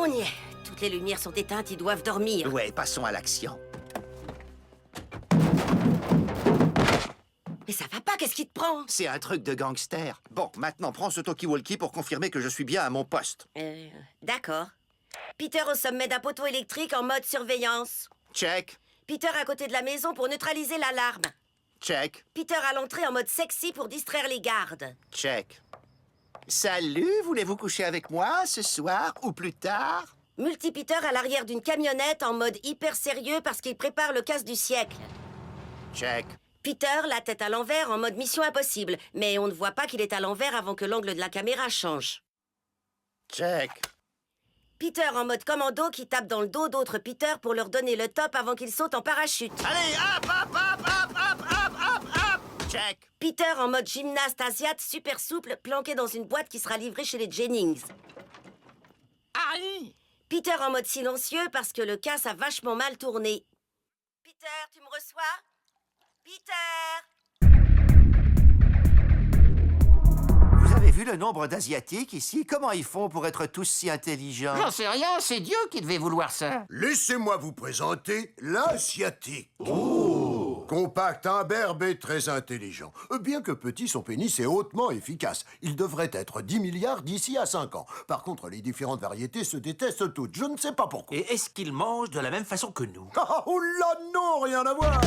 On y est. Toutes les lumières sont éteintes, ils doivent dormir. Ouais, passons à l'action. Mais ça va pas, qu'est-ce qui te prend? C'est un truc de gangster. Bon, maintenant, prends ce talkie-walkie pour confirmer que je suis bien à mon poste. D'accord. Peter au sommet d'un poteau électrique en mode surveillance. Check. Peter à côté de la maison pour neutraliser l'alarme. Check. Peter à l'entrée en mode sexy pour distraire les gardes. Check. Salut, voulez-vous coucher avec moi ce soir ou plus tard? Multi-Peter à l'arrière d'une camionnette en mode hyper sérieux parce qu'il prépare le casse du siècle. Check. Peter, la tête à l'envers en mode mission impossible. Mais on ne voit pas qu'il est à l'envers avant que l'angle de la caméra change. Check. Peter en mode commando qui tape dans le dos d'autres Peter pour leur donner le top avant qu'ils sautent en parachute. Allez, hop, hop, hop, hop, hop, hop, hop, hop. Check. Peter en mode gymnaste asiate super souple planqué dans une boîte qui sera livrée chez les Jennings. Aïe. Peter en mode silencieux parce que le casse a vachement mal tourné. Peter, tu me reçois? Peter! Vous avez vu le nombre d'Asiatiques ici? Comment ils font pour être tous si intelligents? J'en sais rien, c'est Dieu qui devait vouloir ça. Laissez-moi vous présenter l'Asiatique. Oh. Compact, imberbe et très intelligent. Bien que petit, son pénis est hautement efficace. Il devrait être 10 milliards d'ici à 5 ans. Par contre, les différentes variétés se détestent toutes. Je ne sais pas pourquoi. Et est-ce qu'ils mangent de la même façon que nous? Ah, oh là, non, rien à voir.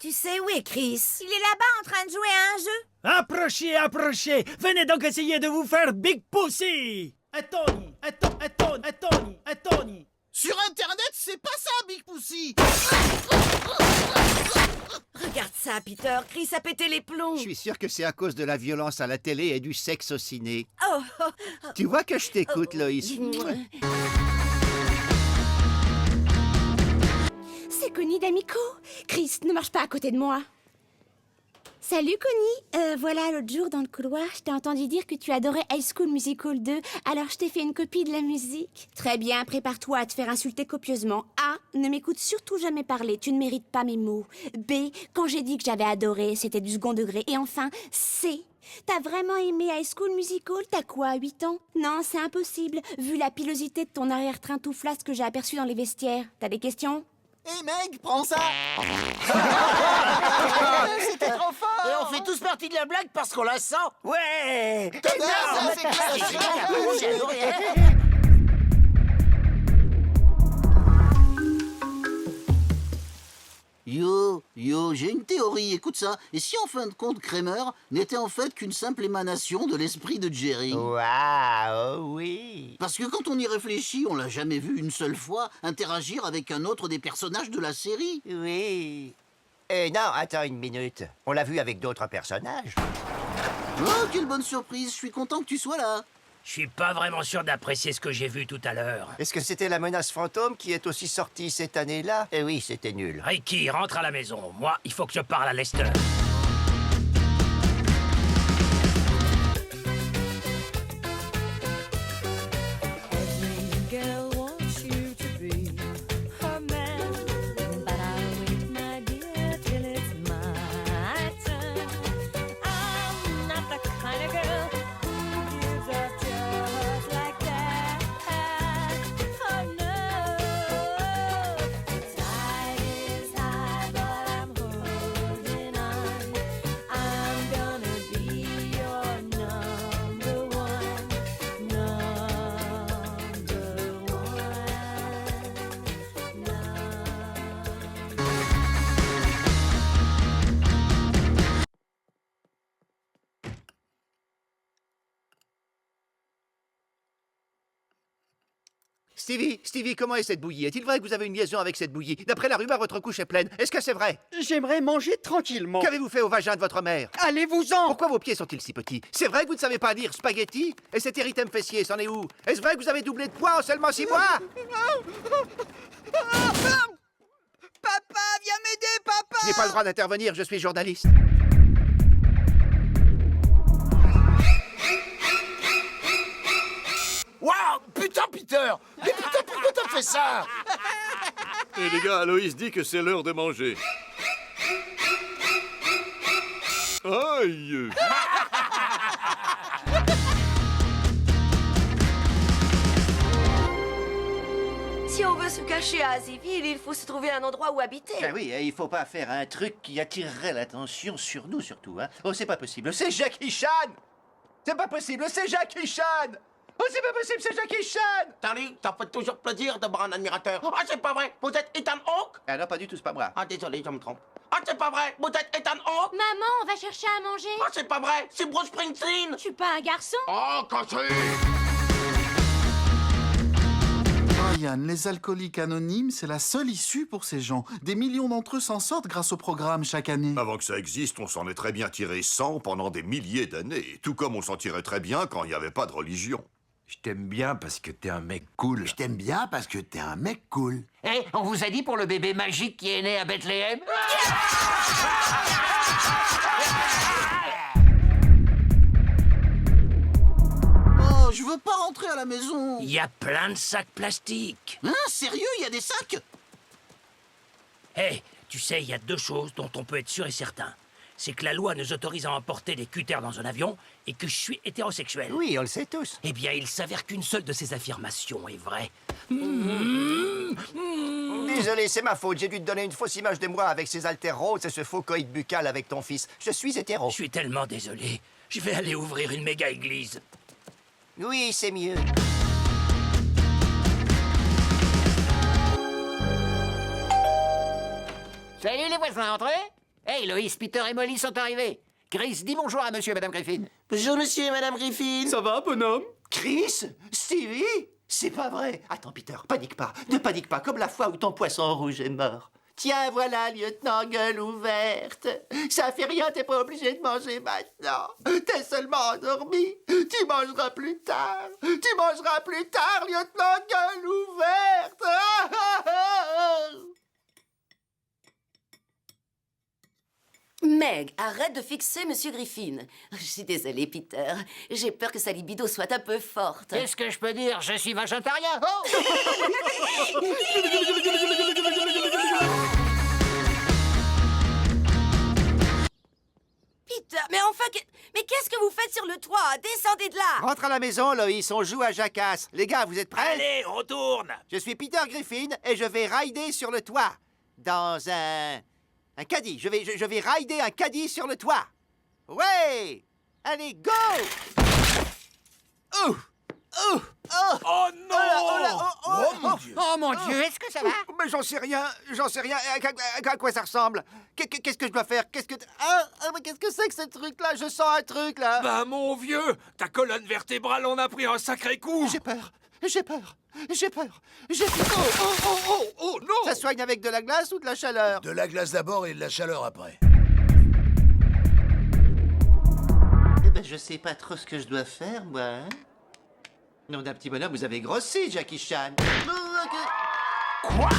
Tu sais où est Chris? Il est là-bas en train de jouer à un jeu. Approchez, approchez. Venez donc essayer de vous faire Big Pussy. Tony, Tony. Sur Internet, c'est pas ça, Big Pussy. Regarde ça, Peter. Chris a pété les plombs. Je suis sûr que c'est à cause de la violence à la télé et du sexe au ciné. Oh, oh, oh. Tu vois que je t'écoute, Loïs. C'est Connie d'Amico. Chris, ne marche pas à côté de moi. Salut Connie. Voilà, l'autre jour dans le couloir, je t'ai entendu dire que tu adorais High School Musical 2, alors je t'ai fait une copie de la musique. Très bien, prépare-toi à te faire insulter copieusement. A. Ne m'écoute surtout jamais parler, tu ne mérites pas mes mots. B. Quand j'ai dit que j'avais adoré, c'était du second degré. Et enfin, C. T'as vraiment aimé High School Musical? T'as quoi, 8 ans? Non, c'est impossible, vu la pilosité de ton arrière-train tout flasque que j'ai aperçu dans les vestiaires. T'as des questions? Hé mec, prends ça. C'était trop fort. Et on fait tous partie de la blague parce qu'on la sent. Ouais! Ça, c'est clair. J'ai adoré. Yo, j'ai une théorie, écoute ça. Et si en fin de compte, Kramer n'était en fait qu'une simple émanation de l'esprit de Jerry? Waouh, oui! Parce que quand on y réfléchit, on l'a jamais vu une seule fois interagir avec un autre des personnages de la série. Oui. Non, attends une minute. On l'a vu avec d'autres personnages. Oh, quelle bonne surprise, je suis content que tu sois là. Je suis pas vraiment sûr d'apprécier ce que j'ai vu tout à l'heure. Est-ce que c'était la menace fantôme qui est aussi sortie cette année-là? Eh oui, c'était nul. Ricky, rentre à la maison. Moi, il faut que je parle à Lester. Stevie, comment est cette bouillie? Est-il vrai que vous avez une liaison avec cette bouillie? D'après la rumeur, votre couche est pleine. Est-ce que c'est vrai? J'aimerais manger tranquillement. Qu'avez-vous fait au vagin de votre mère? Allez-vous-en. Pourquoi vos pieds sont-ils si petits? C'est vrai que vous ne savez pas dire spaghetti? Et cet érythème fessier, c'en est où? Est-ce vrai que vous avez doublé de poids en seulement 6 mois? Papa, viens m'aider, papa. Je n'ai pas le droit d'intervenir, je suis journaliste. Waouh, putain, Peter. Mais putain, pourquoi t'as fait ça? Et les gars, Loïs dit que c'est l'heure de manger. Aïe! se cacher à Aziville, il faut se trouver un endroit où habiter. Ben oui, il faut pas faire un truc qui attirerait l'attention sur nous, surtout, hein. Oh, c'est pas possible, c'est Jackie Chan! C'est pas possible, c'est Jackie Chan! Oh, c'est pas possible, c'est Jackie Chan! Tali, ça fait toujours plaisir d'avoir un admirateur. Ah, c'est pas vrai, vous êtes Ethan Hawke? Ah non, pas du tout, c'est pas moi. Ah, désolé, je me trompe. Ah, c'est pas vrai, vous êtes Ethan Hawke? Maman, on va chercher à manger. Ah, c'est pas vrai, c'est Bruce Springsteen! Je suis pas un garçon. Oh, cassé! Brian, les alcooliques anonymes, c'est la seule issue pour ces gens. Des millions d'entre eux s'en sortent grâce au programme chaque année. Avant que ça existe, on s'en est très bien tiré sans pendant des milliers d'années. Tout comme on s'en tirait très bien quand il n'y avait pas de religion. Je t'aime bien parce que t'es un mec cool. Je t'aime bien parce que t'es un mec cool. Eh, on vous a dit pour le bébé magique qui est né à Bethléem? Oh, je veux pas rentrer à la maison. Il y a plein de sacs plastiques. Hein, sérieux, il y a des sacs? Hé, tu sais, il y a deux choses dont on peut être sûr et certain. C'est que la loi nous autorise à emporter des cutters dans un avion et que je suis hétérosexuel. Oui, on le sait tous. Eh bien, il s'avère qu'une seule de ces affirmations est vraie. Désolé, c'est ma faute. J'ai dû te donner une fausse image de moi avec ces haltères roses et ce faux coït buccal avec ton fils. Je suis hétéro. Je suis tellement désolé. Je vais aller ouvrir une méga église. Oui, c'est mieux. Salut les voisins, entrez! Hey, Loïs, Peter et Molly sont arrivés. Chris, dis bonjour à monsieur et madame Griffin. Bonjour, monsieur et madame Griffin. Ça va, bonhomme? Chris? Stevie? C'est pas vrai. Attends, Peter, panique pas. Ne panique pas, comme la fois où ton poisson rouge est mort. Tiens, voilà, lieutenant, gueule ouverte. Ça fait rien, t'es pas obligé de manger maintenant. T'es seulement endormi. Tu mangeras plus tard. Tu mangeras plus tard, lieutenant, gueule ouverte. Meg, arrête de fixer Monsieur Griffin. Je suis désolée, Peter. J'ai peur que sa libido soit un peu forte. Qu'est-ce que je peux dire? Je suis végétarien. Oh! Peter, mais enfin, mais qu'est-ce que vous faites sur le toit? Descendez de là! Rentre à la maison, Loïs, on joue à Jacasse. Les gars, vous êtes prêts? Allez, on tourne! Je suis Peter Griffin et je vais rider sur le toit. Dans un caddie. Je vais rider un caddie sur le toit. Ouais! Allez, go! Oh! Oh! Oh! Oh non! Oh mon Dieu, est-ce que ça va? Mais j'en sais rien. À quoi ça ressemble? Qu'est-ce que je dois faire? Mais qu'est-ce que c'est que ce truc-là? Je sens un truc, là. Bah, mon vieux, ta colonne vertébrale en a pris un sacré coup! J'ai peur. Oh, non! Ça soigne avec de la glace ou de la chaleur? De la glace d'abord et de la chaleur après. Eh ben, je sais pas trop ce que je dois faire, moi, hein? Nom d'un petit bonhomme, vous avez grossi, Jackie Chan. Quoi?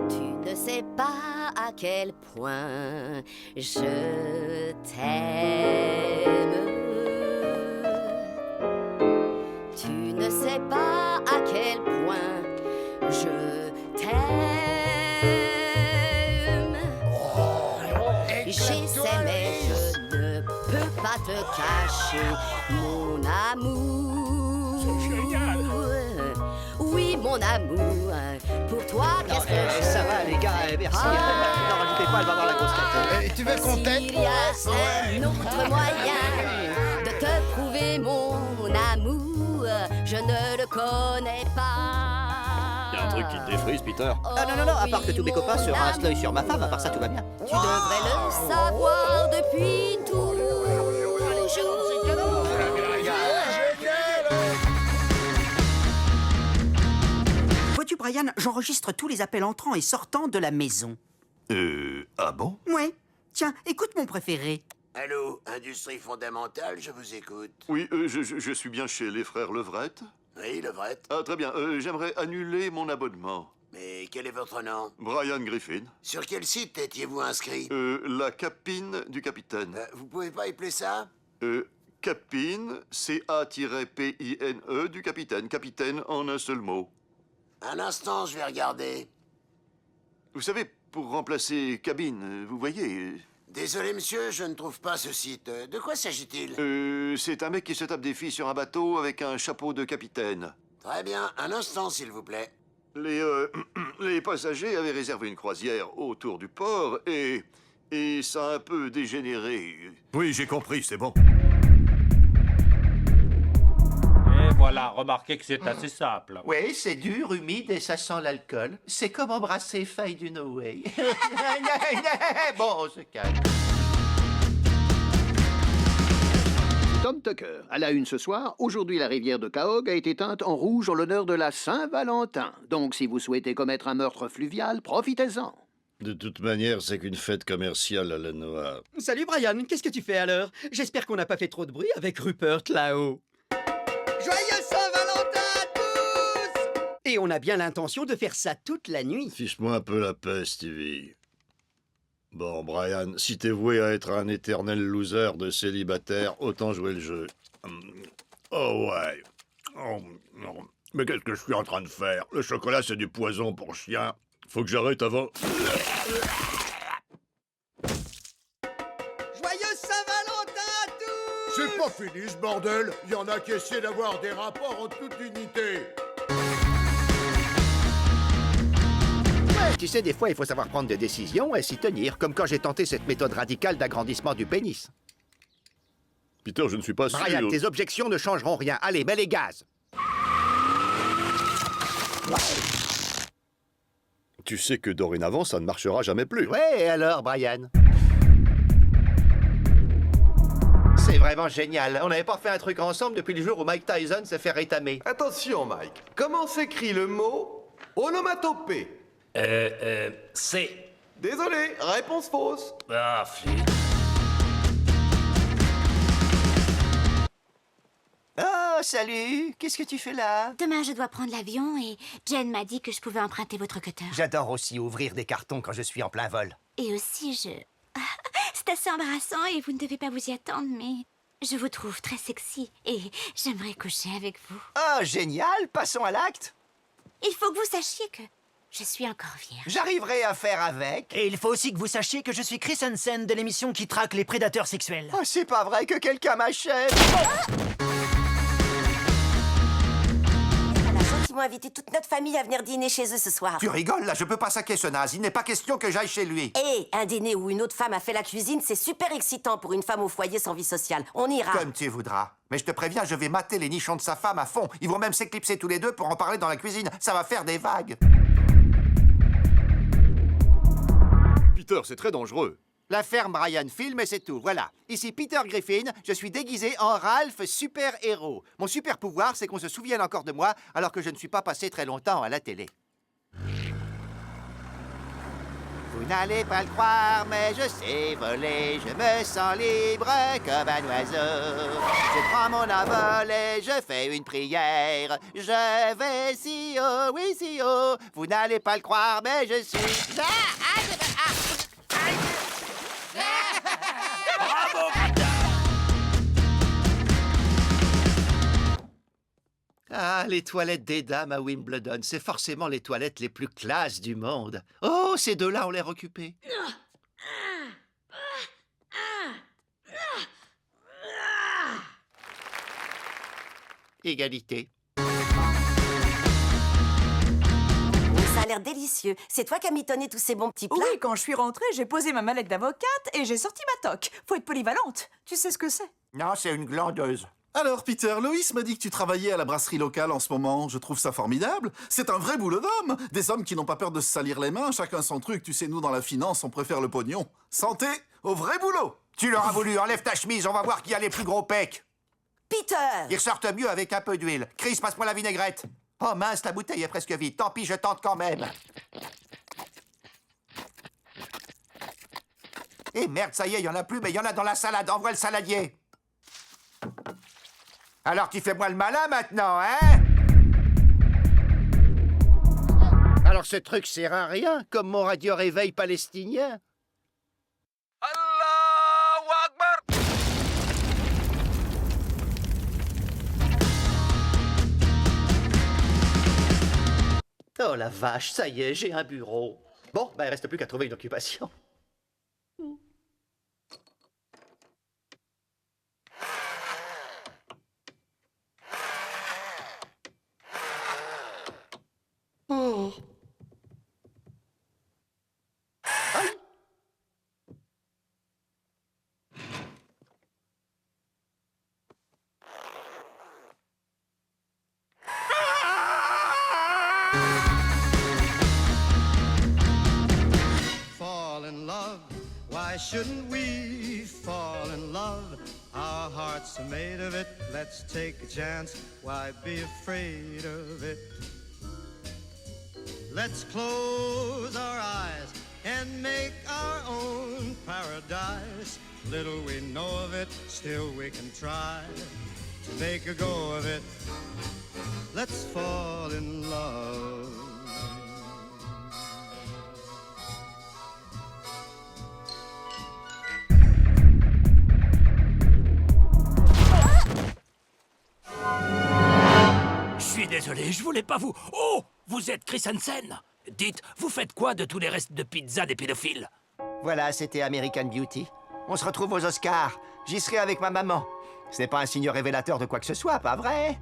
Tu ne sais pas à quel point je t'aime. Tu ne sais pas à quel point je t'aime. J'essaie, mais je ne peux pas te cacher mon amour. C'est génial. Oui, mon amour. Pour toi, qu'est-ce que je... Ça va, les gars, merci. N'en rajoutez pas, elle va avoir la grosse tête. Tu veux qu'on t'aide? S'il y a un autre moyen de te prouver mon amour, je ne le connais pas. Y a un truc qui te défrise, Peter? Ah non, à part que tous mes copains se rincent l'œil sur ma femme, à part ça, tout va bien. Tu devrais le savoir depuis toujours. Vois-tu, Brian, j'enregistre tous les appels entrants et sortants de la maison. Ah bon? Ouais. Tiens, écoute mon préféré. Allô, Industrie fondamentale, je vous écoute. Oui, je suis bien chez les frères Levrette. Oui, Levrette. Ah, très bien. J'aimerais annuler mon abonnement. Mais quel est votre nom? Brian Griffin. Sur quel site étiez-vous inscrit? La capine du capitaine. Vous pouvez pas épeler ça? Capine, C-A-P-I-N-E du capitaine. Capitaine en un seul mot. Un instant, je vais regarder. Vous savez, pour remplacer cabine, vous voyez... Désolé, monsieur, je ne trouve pas ce site. De quoi s'agit-il? C'est un mec qui se tape des filles sur un bateau avec un chapeau de capitaine. Très bien, un instant, s'il vous plaît. Les passagers avaient réservé une croisière autour du port et ça a un peu dégénéré. Oui, j'ai compris, c'est bon. Et voilà, remarquez que c'est assez simple. Oui, c'est dur, humide et ça sent l'alcool. C'est comme embrasser Faye du No Way. Bon, on se calme. Tom Tucker. À la une ce soir, aujourd'hui la rivière de Cahogue a été teinte en rouge en l'honneur de la Saint-Valentin. Donc si vous souhaitez commettre un meurtre fluvial, profitez-en. De toute manière, c'est qu'une fête commerciale à la noire. Salut Brian, qu'est-ce que tu fais alors? J'espère qu'on n'a pas fait trop de bruit avec Rupert là-haut. Joyeux Saint-Valentin à tous! Et on a bien l'intention de faire ça toute la nuit. Fiche-moi un peu la paix, Stevie. Bon, Brian, si t'es voué à être un éternel loser de célibataire, autant jouer le jeu. Oh ouais. Oh, non. Mais qu'est-ce que je suis en train de faire? Le chocolat, c'est du poison pour chien. Faut que j'arrête avant. Joyeux Saint-Valentin à tous! C'est pas fini ce bordel. Il y en a qui essaient d'avoir des rapports en toute unité. Ouais, tu sais, des fois, il faut savoir prendre des décisions et s'y tenir, comme quand j'ai tenté cette méthode radicale d'agrandissement du pénis. Peter, je ne suis pas sûr. Brian, tes objections ne changeront rien. Allez, mets les gaz. Tu sais que dorénavant, ça ne marchera jamais plus. Ouais, et alors, Brian? C'est vraiment génial. On n'avait pas fait un truc ensemble depuis le jour où Mike Tyson s'est fait rétamer. Attention, Mike. Comment s'écrit le mot onomatopée? C'est... Désolé, réponse fausse. Ah, flûte. Oh, salut! Qu'est-ce que tu fais là? Demain, je dois prendre l'avion et Jen m'a dit que je pouvais emprunter votre cutter. J'adore aussi ouvrir des cartons quand je suis en plein vol. Et aussi, c'est assez embarrassant et vous ne devez pas vous y attendre, mais je vous trouve très sexy et j'aimerais coucher avec vous. Oh, génial! Passons à l'acte. Il faut que vous sachiez que je suis encore vierge. J'arriverai à faire avec. Et il faut aussi que vous sachiez que je suis Chris Hansen de l'émission qui traque les prédateurs sexuels. Oh, c'est pas vrai que quelqu'un m'achète! Ils m'ont invité toute notre famille à venir dîner chez eux ce soir. Tu rigoles, là, je peux pas saquer ce naze. Il n'est pas question que j'aille chez lui. Hé, un dîner où une autre femme a fait la cuisine, c'est super excitant pour une femme au foyer sans vie sociale. On ira. Comme tu voudras. Mais je te préviens, je vais mater les nichons de sa femme à fond. Ils vont même s'éclipser tous les deux pour en parler dans la cuisine. Ça va faire des vagues. Peter, c'est très dangereux. La ferme Brian filme et c'est tout, voilà. Ici Peter Griffin, je suis déguisé en Ralph super-héros. Mon super pouvoir, c'est qu'on se souvienne encore de moi alors que je ne suis pas passé très longtemps à la télé. Vous n'allez pas le croire, mais je sais voler, je me sens libre comme un oiseau. Je prends mon envol et je fais une prière. Je vais si haut, oui si haut. Vous n'allez pas le croire, mais je suis... Ah, les toilettes des dames à Wimbledon, c'est forcément les toilettes les plus classes du monde. Oh, ces deux-là ont l'air occupés. Égalité. Ça a l'air délicieux. C'est toi qui as mitonné tous ces bons petits plats? Oui, quand je suis rentrée, j'ai posé ma mallette d'avocate et j'ai sorti ma toque. Faut être polyvalente. Tu sais ce que c'est? Non, c'est une glandeuse. Alors, Peter, Loïs m'a dit que tu travaillais à la brasserie locale en ce moment. Je trouve ça formidable. C'est un vrai boulot d'homme. Des hommes qui n'ont pas peur de se salir les mains, chacun son truc. Tu sais, nous, dans la finance, on préfère le pognon. Santé au vrai boulot. Tu l'auras voulu, enlève ta chemise, on va voir qui a les plus gros pecs. Peter! Ils ressortent mieux avec un peu d'huile. Chris, passe-moi la vinaigrette. Oh mince, la bouteille est presque vide. Tant pis, je tente quand même. Eh merde, ça y est, il y en a plus, mais il y en a dans la salade. Envoie le saladier. Alors tu fais-moi le malin maintenant, hein? Alors ce truc sert à rien, comme mon radio-réveil palestinien. Allahu Akbar! Oh la vache, ça y est, j'ai un bureau. Bon, il reste plus qu'à trouver une occupation. Why shouldn't we fall in love? Our hearts are made of it. Let's take a chance. Why be afraid of it? Let's close our eyes and make our own paradise. Little we know of it, still we can try to make a go of it. Let's fall in love. Je suis désolé, je voulais pas vous... Oh! Vous êtes Chris Hansen? Dites, vous faites quoi de tous les restes de pizza des pédophiles? Voilà, c'était American Beauty. On se retrouve aux Oscars. J'y serai avec ma maman. Ce n'est pas un signe révélateur de quoi que ce soit, pas vrai?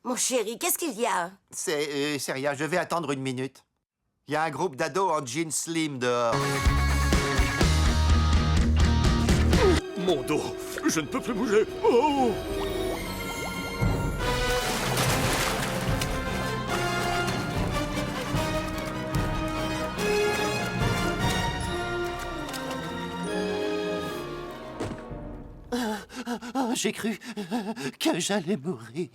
Mon chéri, qu'est-ce qu'il y a? C'est rien, je vais attendre une minute. Il y a un groupe d'ados en jeans slim dehors. Mon dos, je ne peux plus bouger. Oh! J'ai cru que j'allais mourir.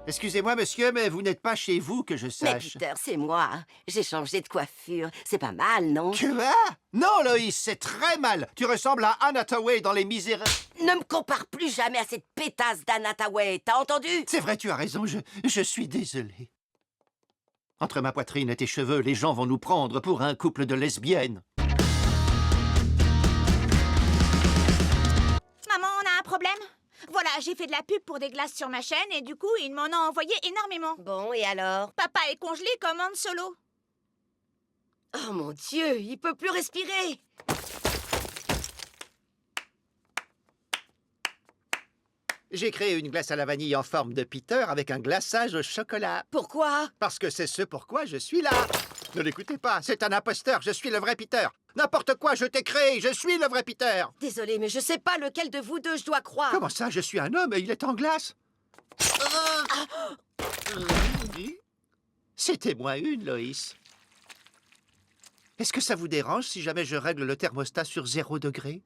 Excusez-moi, monsieur, mais vous n'êtes pas chez vous, que je Mais sache. Peter, c'est moi. J'ai changé de coiffure. C'est pas mal, non? Quoi? Non, Loïs, c'est très mal. Tu ressembles à Anne Hathaway dans Les Misérables. Ne me compare plus jamais à cette pétasse d'Anne Hathaway, t'as entendu? C'est vrai, tu as raison, je suis désolé. Entre ma poitrine et tes cheveux, les gens vont nous prendre pour un couple de lesbiennes. Maman, on a un problème? Voilà, j'ai fait de la pub pour des glaces sur ma chaîne et du coup, ils m'en ont envoyé énormément. Bon, et alors? Papa est congelé comme Han Solo. Oh mon Dieu, il peut plus respirer. J'ai créé une glace à la vanille en forme de Peter avec un glaçage au chocolat. Pourquoi? Parce que c'est ce pourquoi je suis là. Ne l'écoutez pas, c'est un imposteur, je suis le vrai Peter. N'importe quoi, je t'ai créé, je suis le vrai Peter. Désolé, mais je sais pas lequel de vous deux je dois croire. Comment ça, je suis un homme et il est en glace? C'était moins une, Loïs. Est-ce que ça vous dérange si jamais je règle le thermostat sur 0 degré?